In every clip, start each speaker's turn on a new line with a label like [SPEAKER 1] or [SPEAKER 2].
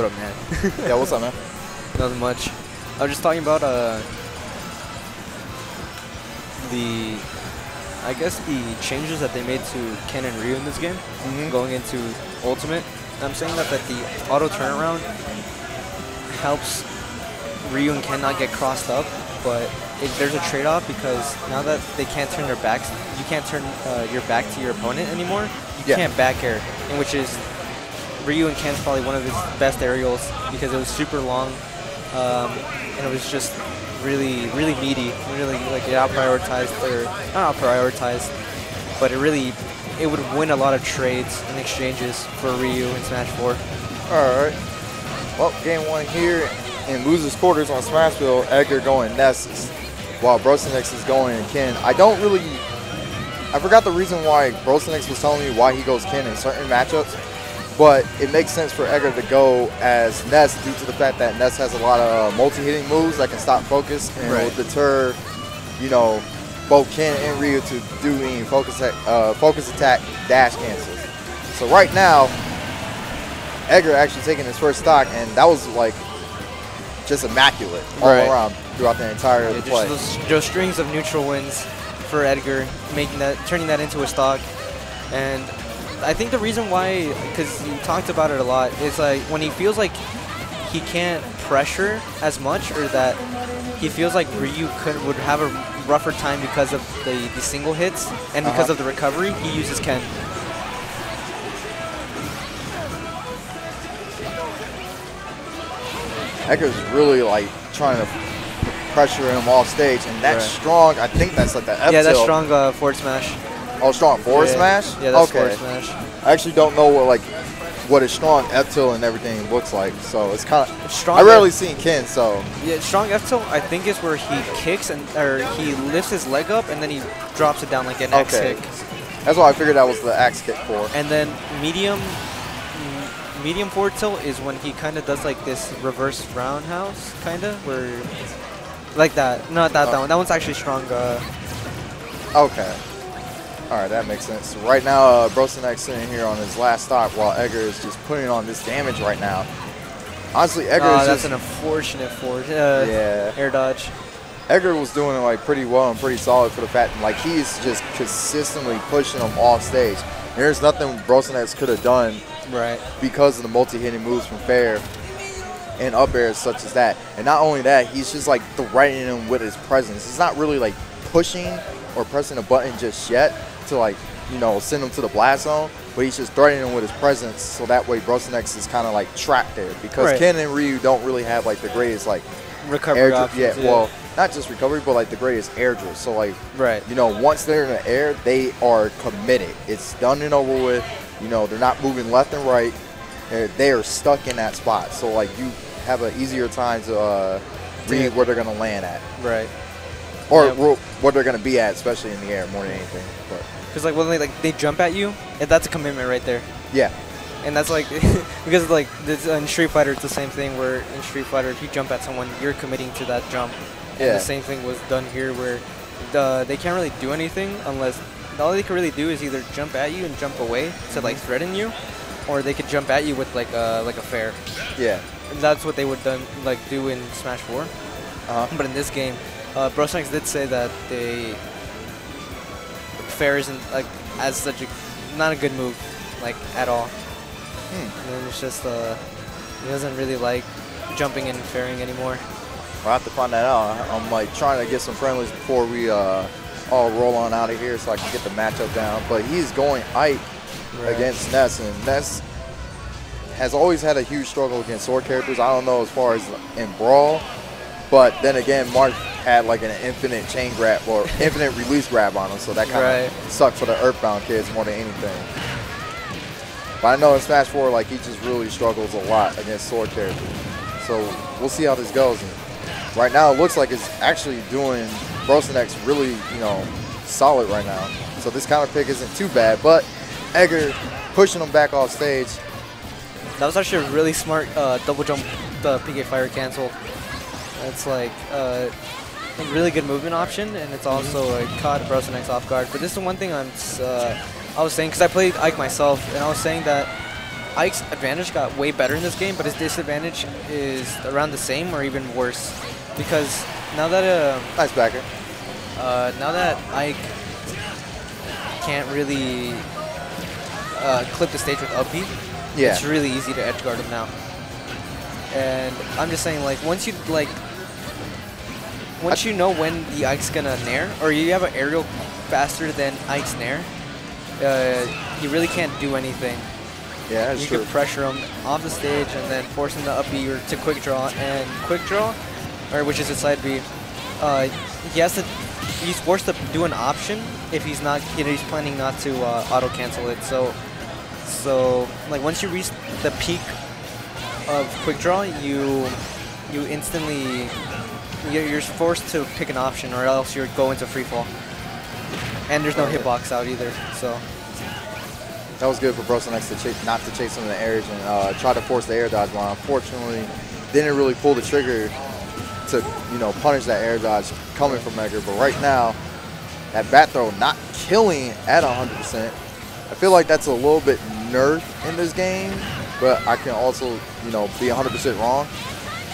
[SPEAKER 1] what up, man?
[SPEAKER 2] Yeah, what's up, man?
[SPEAKER 1] Nothing much. I was just talking about I guess the changes that they made to Ken and Ryu in this game, going into Ultimate. I'm saying that the auto turnaround helps Ryu and Ken not get crossed up, but there's a trade-off because now that they can't turn their backs, you can't turn your back to your opponent anymore. You can't back air, and which is Ryu and Ken's probably one of his best aerials because it was super long, and it was just really meaty, really like it out-prioritized, or not out-prioritized, but it would win a lot of trades and exchanges for Ryu in Smash 4.
[SPEAKER 2] Alright. Well, game 1 here in losers quarters on Smashville, Edgar going Ness while Brosinex is going Ken. I forgot the reason why Brosinex was telling me why he goes Ken in certain matchups, but it makes sense for Edgar to go as Ness due to the fact that Ness has a lot of multi-hitting moves that can stop focus and will deter, both Ken and Ryu to do any focus attack dash cancels. So right now, Edgar actually taking his first stock, and that was like just immaculate all around throughout the entire play.
[SPEAKER 1] Those strings of neutral wins for Edgar, turning that into a stock. And I think the reason why, because you talked about it a lot, is like when he feels like he can't pressure as much, or that he feels like Ryu would have a rougher time because of the single hits and because of the recovery, he uses Ken.
[SPEAKER 2] Edgar's really like trying to pressure him off stage, and that's strong. I think that's like the F tilt.
[SPEAKER 1] Yeah, that's strong forward smash.
[SPEAKER 2] Oh, strong forward smash?
[SPEAKER 1] Yeah, that's forward smash.
[SPEAKER 2] I actually don't know what a strong F tilt and everything looks like, so it's kind of
[SPEAKER 1] strong.
[SPEAKER 2] I rarely seen Ken, so
[SPEAKER 1] yeah, strong F tilt I think is where he kicks or he lifts his leg up and then he drops it down like an X kick.
[SPEAKER 2] That's why I figured that was the axe kick for.
[SPEAKER 1] And then medium forward tilt is when he kind of does like this reverse roundhouse, kind of, where like that. Not that one. That one's actually strong.
[SPEAKER 2] Okay. All right, that makes sense. Right now, Brosinex sitting here on his last stock while Edgar is just putting on this damage right now. Honestly, Edgar is
[SPEAKER 1] that's an unfortunate forward air dodge.
[SPEAKER 2] Edgar was doing it like pretty well and pretty solid for the fact that like he's just consistently pushing him off stage. There's nothing Brosinex could have done because of the multi-hitting moves from Fair and up airs such as that. And not only that, he's just like threatening him with his presence. He's not really like pushing or pressing a button just yet to like, send him to the blast zone, but he's just threatening him with his presence, so that way Brosinex is kind of like trapped there because Ken and Ryu don't really have like the greatest like
[SPEAKER 1] recovery options.
[SPEAKER 2] Well, not just recovery, but like the greatest air drift. So like, once they're in the air, they are committed. It's done and over with. They're not moving left and right. They are stuck in that spot. So like you have an easier time to read where they're gonna land at. Or what they're going to be at, especially in the air, more than anything.
[SPEAKER 1] Because like when they jump at you, that's a commitment right there.
[SPEAKER 2] Yeah.
[SPEAKER 1] And that's like, because like in Street Fighter, it's the same thing where in Street Fighter, if you jump at someone, you're committing to that jump. And the same thing was done here where they can't really do anything unless, all they can really do is either jump at you and jump away to like threaten you, or they could jump at you with like a fair.
[SPEAKER 2] Yeah.
[SPEAKER 1] And that's what they would do in Smash 4. But in this game, Brosinex did say that fair isn't like as such not a good move like at all. And it's just he doesn't really like jumping in and fairing anymore.
[SPEAKER 2] I'll have to find that out. I'm like trying to get some friendlies before we all roll on out of here so I can get the matchup down. But he's going Ike against Ness, and Ness has always had a huge struggle against sword characters. I don't know as far as in Brawl, but then again, Mark had like an infinite chain grab or infinite release grab on him, so that kind of sucked for the Earthbound kids more than anything. But I know in Smash 4, like he just really struggles a lot against sword characters. So we'll see how this goes. And right now, it looks like it's actually doing Brosinex really, solid right now. So this counter pick isn't too bad, but Edgar pushing him back off stage.
[SPEAKER 1] That was actually a really smart double jump, the PK Fire cancel. It's like a really good movement option, and it's also caught Brosinex off guard. But this is one thing I was saying, because I played Ike myself, and I was saying that Ike's advantage got way better in this game, but his disadvantage is around the same or even worse. Because now that
[SPEAKER 2] nice backer.
[SPEAKER 1] now that Ike can't really clip the stage with up B, it's really easy to edge guard him now. And I'm just saying, like, once you know when the Ike's gonna nair, or you have an aerial faster than Ike's nair, you really can't do anything.
[SPEAKER 2] Yeah, that's true.
[SPEAKER 1] You can pressure him off the stage and then force him to up B or to quick draw. And quick draw, or which is a side B, he's forced to do an option if he's not, he's planning not to auto cancel it. So like once you reach the peak of quick draw, you instantly you're forced to pick an option, or else you go into free fall. And there's no hitbox out either, so.
[SPEAKER 2] That was good for Brosinex to not to chase him in the air and try to force the air dodge, but unfortunately didn't really pull the trigger to, punish that air dodge coming from Edgar. But right now, that bat throw not killing at 100%. I feel like that's a little bit nerfed in this game, but I can also, be 100% wrong.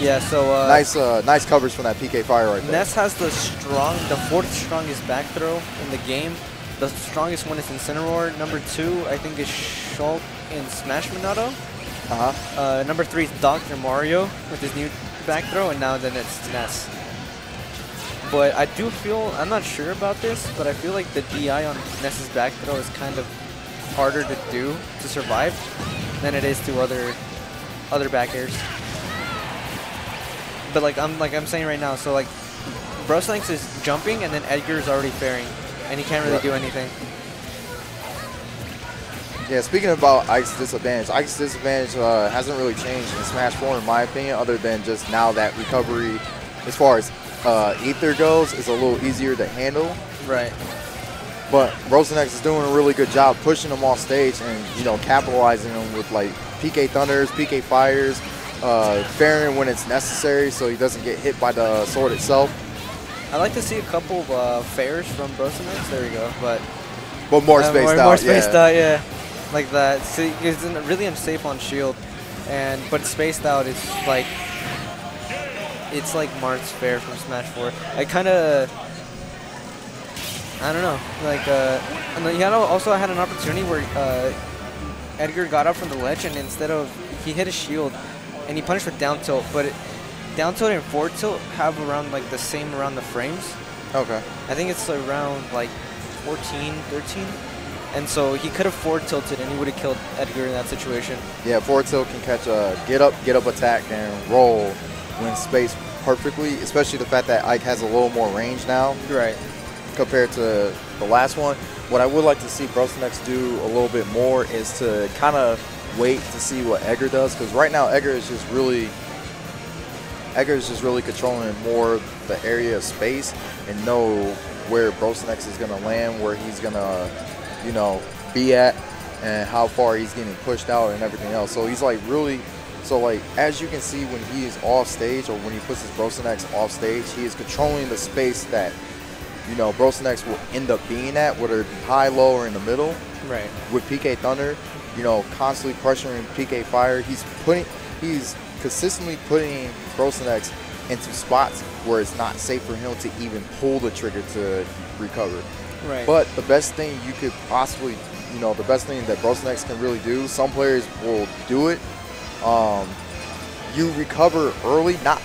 [SPEAKER 1] Yeah, so
[SPEAKER 2] nice coverage from that PK Fire right there.
[SPEAKER 1] Ness has the 4th strongest back throw in the game. The strongest one is Incineroar. Number 2, I think, is Shulk in Smash Monado. Number 3 is Dr. Mario with his new back throw, and now then it's Ness. But I do feel, I'm not sure about this, but I feel like the DI on Ness's back throw is kind of harder to do to survive than it is to other back airs. But like I'm saying right now, so like Brosinex is jumping and then Edgar is already fairing, and he can't really do anything.
[SPEAKER 2] Yeah, speaking about Ike's disadvantage hasn't really changed in Smash 4 in my opinion, other than just now that recovery, as far as Ether goes, is a little easier to handle.
[SPEAKER 1] Right.
[SPEAKER 2] But Brosinex is doing a really good job pushing him off stage and capitalizing him with like PK Thunders, PK Fires, fairing when it's necessary so he doesn't get hit by the sword itself.
[SPEAKER 1] I'd like to see a couple of fairs from Brosinex. There we go, but
[SPEAKER 2] more spaced out.
[SPEAKER 1] More spaced out, yeah, like that. See, it's really unsafe on shield, but spaced out is like Mart's fair from Smash 4. I don't know, like he also had an opportunity where Edgar got up from the ledge and instead of, he hit a shield and he punished with down tilt, but down tilt and forward tilt have around like the same around the frames. Okay. I think it's around like 14, 13. And so he could have forward tilted and he would have killed Edgar in that situation. Yeah, forward tilt can catch a get up attack and roll when spaced perfectly, especially the fact that Ike has a little more range now. Right. Compared to the last one. What I would like to see Brosinex do a little bit more is to kind of wait to see what Edgar does, because right now Edgar is just really controlling more the area of space and know where Brosinex is going to land, where he's going to, be at, and how far he's getting pushed out and everything else. So he's like really, as you can see when he is off stage, or when he puts his Brosinex off stage, he is controlling the space that Brosinex will end up being at, whether it be high, low, or in the middle. Right. With PK Thunder, constantly pressuring PK Fire. He's consistently putting Brosinex into spots where it's not safe for him to even pull the trigger to recover. Right. But the best thing you could possibly, the best thing that Brosinex can really do, some players will do it. You recover early, not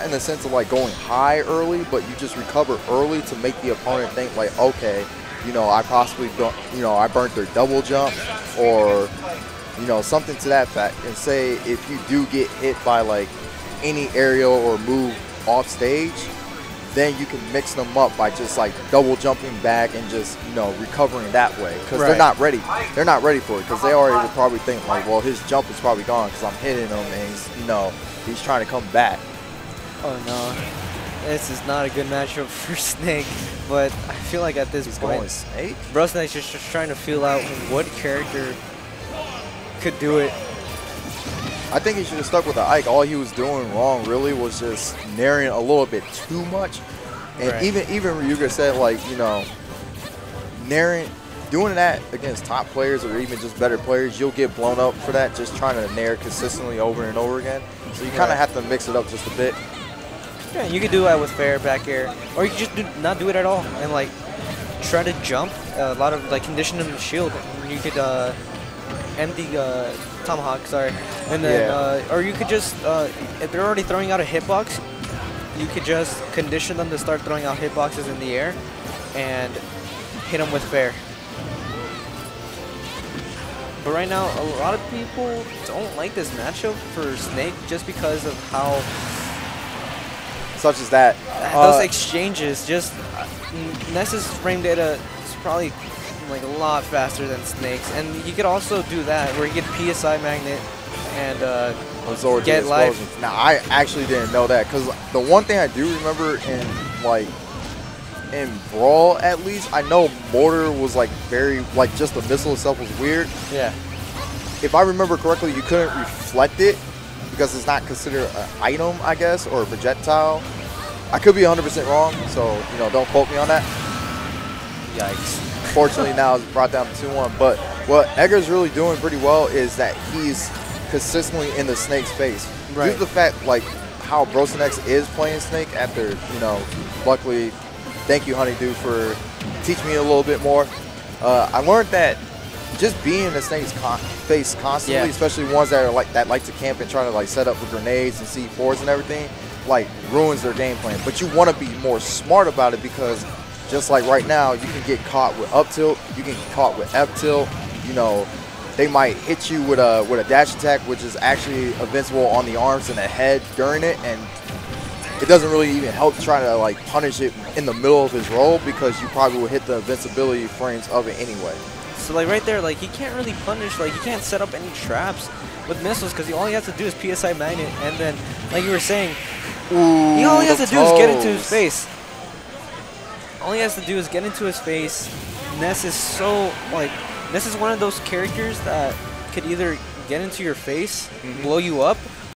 [SPEAKER 1] in the sense of like going high early, but you just recover early to make the opponent think like, okay, I possibly don't, I burnt their double jump, or, something to that fact. And say if you do get hit by like any aerial or move off stage, then you can mix them up by just like double jumping back and just, recovering that way. Because they're not ready. They're not ready for it, because they already would probably think like, well, his jump is probably gone because I'm hitting him and he's, he's trying to come back. Oh no, this is not a good matchup for Snake, but I feel like at this point, Snake? Brosinex is just trying to feel out what character could do it. I think he should have stuck with the Ike. All he was doing wrong really was just nairing a little bit too much. And even Ryuga said, like, nairing,
[SPEAKER 2] doing that against top players or even just better players, you'll get blown up for that, just trying to nair consistently over and over again. So you kind of have to mix it up just a bit.
[SPEAKER 1] Yeah, you could do that with fair back air, or you could just not do it at all and like try to jump. A lot of like condition in the shield. You could empty tomahawk, sorry, and then or you could just if they're already throwing out a hitbox, you could just condition them to start throwing out hitboxes in the air and hit them with fair. But right now, a lot of people don't like this matchup for Snake just because of how
[SPEAKER 2] such as that.
[SPEAKER 1] Those exchanges, just Ness's frame data is probably like a lot faster than Snake's, and he could also do that where he could PSI magnet and
[SPEAKER 2] absorb
[SPEAKER 1] get life.
[SPEAKER 2] Now I actually didn't know that, because the one thing I do remember in Brawl, at least, I know Mortar was like very, like just the missile itself was weird.
[SPEAKER 1] Yeah.
[SPEAKER 2] If I remember correctly, you couldn't reflect it because it's not considered an item, I guess, or a projectile. I could be 100% wrong, so you know, don't quote me on that.
[SPEAKER 1] Yikes.
[SPEAKER 2] Fortunately, now it's brought down to 2-1. But what Edgar's really doing pretty well is that he's consistently in the Snake's face.
[SPEAKER 1] Right.
[SPEAKER 2] Due to the fact, like, how Brosinex is playing Snake after, you know, luckily, thank you, Honeydew, for teaching me a little bit more. I learned that just being in the Snake's face constantly, especially ones that are like to camp and try to like set up with grenades and C4s and everything, like ruins their game plan. But you want to be more smart about it, because just like right now, you can get caught with up tilt, you can get caught with F tilt. You know, they might hit you with a dash attack, which is actually invincible on the arms and the head during it, and it doesn't really even help try to like punish it in the middle of his roll, because you probably will hit the invincibility frames of it anyway.
[SPEAKER 1] So like right there, like he can't really punish, like he can't set up any traps with missiles, because all he has to do is PSI magnet, and then like you were saying, all he has to do is get into his face. All he has to do is get into his face. Ness is so, like, Ness is one of those characters that could either get into your face, blow you up,